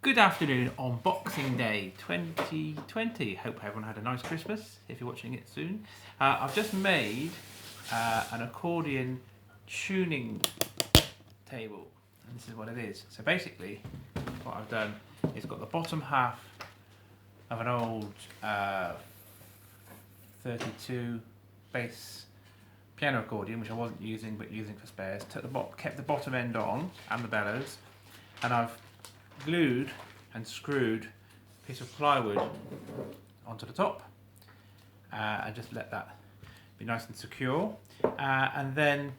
Good afternoon on Boxing Day 2020. Hope everyone had a nice Christmas if you're watching it soon. I've just made an accordion tuning table, and this is what it is. So basically what I've done is got the bottom half of an old 32 bass piano accordion, which I wasn't using but using for spares. Kept the bottom end on and the bellows, and I've glued and screwed a piece of plywood onto the top and just let that be nice and secure, and then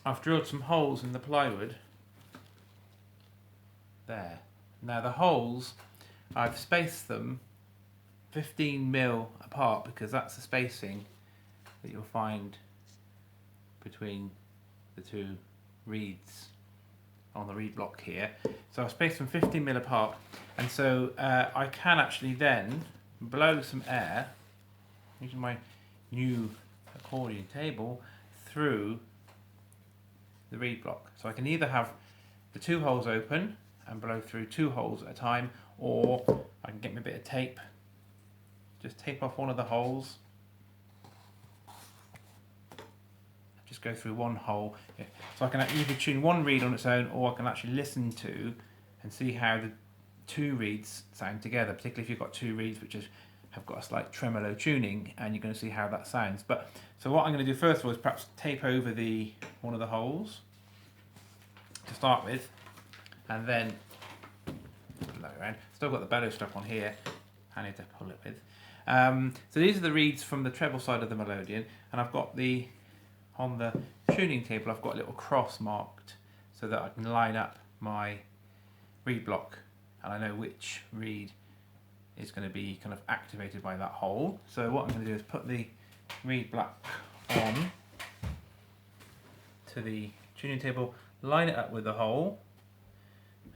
I've drilled some holes in the plywood there. Now the holes, I've spaced them 15mm apart because that's the spacing that you'll find between the two reeds on the reed block here. So I've spaced them 15mm apart, and so I can actually then blow some air using my new accordion table through the reed block. So I can either have the two holes open and blow through two holes at a time, or I can get me a bit of tape, just tape off one of the holes, just go through one hole. So I can either tune one reed on its own, or I can actually listen to and see how the two reeds sound together, particularly if you've got two reeds which have got a slight tremolo tuning, and you're going to see how that sounds. But so what I'm going to do first of all is perhaps tape over one of the holes to start with, and then blow it around. Still got the bellow strap on here, I need to pull it with. So these are the reeds from the treble side of the melodeon, and I've got on the tuning table I've got a little cross marked so that I can line up my reed block, and I know which reed is going to be kind of activated by that hole. So what I'm going to do is put the reed block on to the tuning table, line it up with the hole,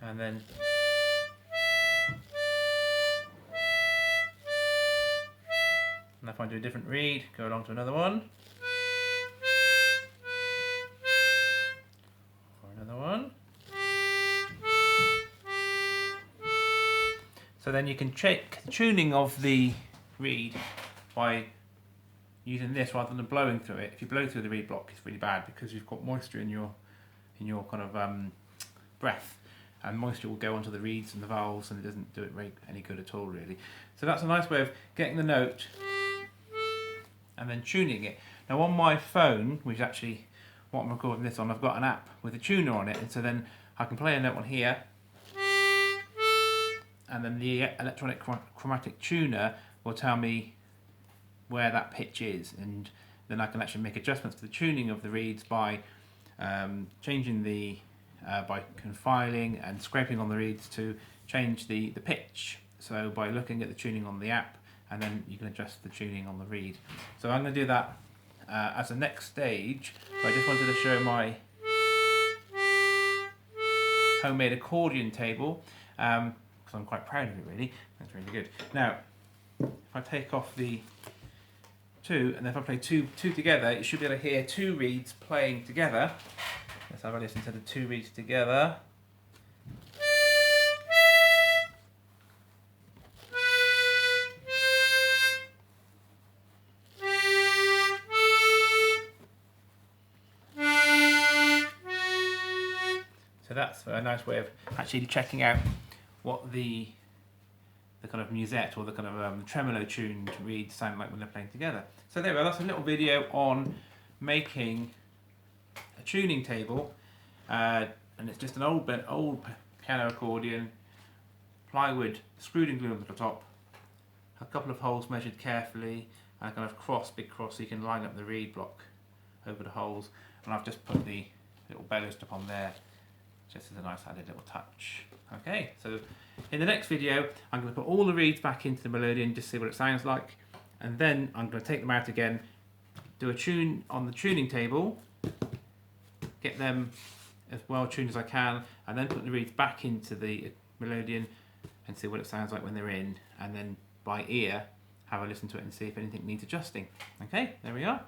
and then if I do a different reed, go along to another one, or another one. So then you can check the tuning of the reed by using this rather than blowing through it. If you blow through the reed block, it's really bad because you've got moisture in your kind of breath, and moisture will go onto the reeds and the valves, and it doesn't do it any good at all, really. So that's a nice way of getting the note and then tuning it. Now on my phone, which is actually what I'm recording this on, I've got an app with a tuner on it, and so then I can play a note on here, and then the electronic chromatic tuner will tell me where that pitch is, and then I can actually make adjustments to the tuning of the reeds by changing by confiling and scraping on the reeds to change the pitch. So by looking at the tuning on the app, and then you can adjust the tuning on the reed. So I'm going to do that as a next stage. So I just wanted to show my homemade accordion table, because I'm quite proud of it, really. That's really good. Now, if I take off the two, and if I play two together, you should be able to hear two reeds playing together. Let's have a listen to the two reeds together. So that's a nice way of actually checking out what the kind of musette or the kind of tremolo tuned reeds sound like when they're playing together. So there we go, that's a little video on making a tuning table, and it's just an old piano accordion, plywood screwed and glued onto the top, a couple of holes measured carefully, and a kind of big cross so you can line up the reed block over the holes, and I've just put the little bellow strap on there just as a nice added little touch. Okay, so in the next video I'm going to put all the reeds back into the melodeon, just see what it sounds like, and then I'm going to take them out again, do a tune on the tuning table, get them as well tuned as I can, and then put the reeds back into the melodeon and see what it sounds like when they're in, and then by ear have a listen to it and see if anything needs adjusting. Okay, there we are.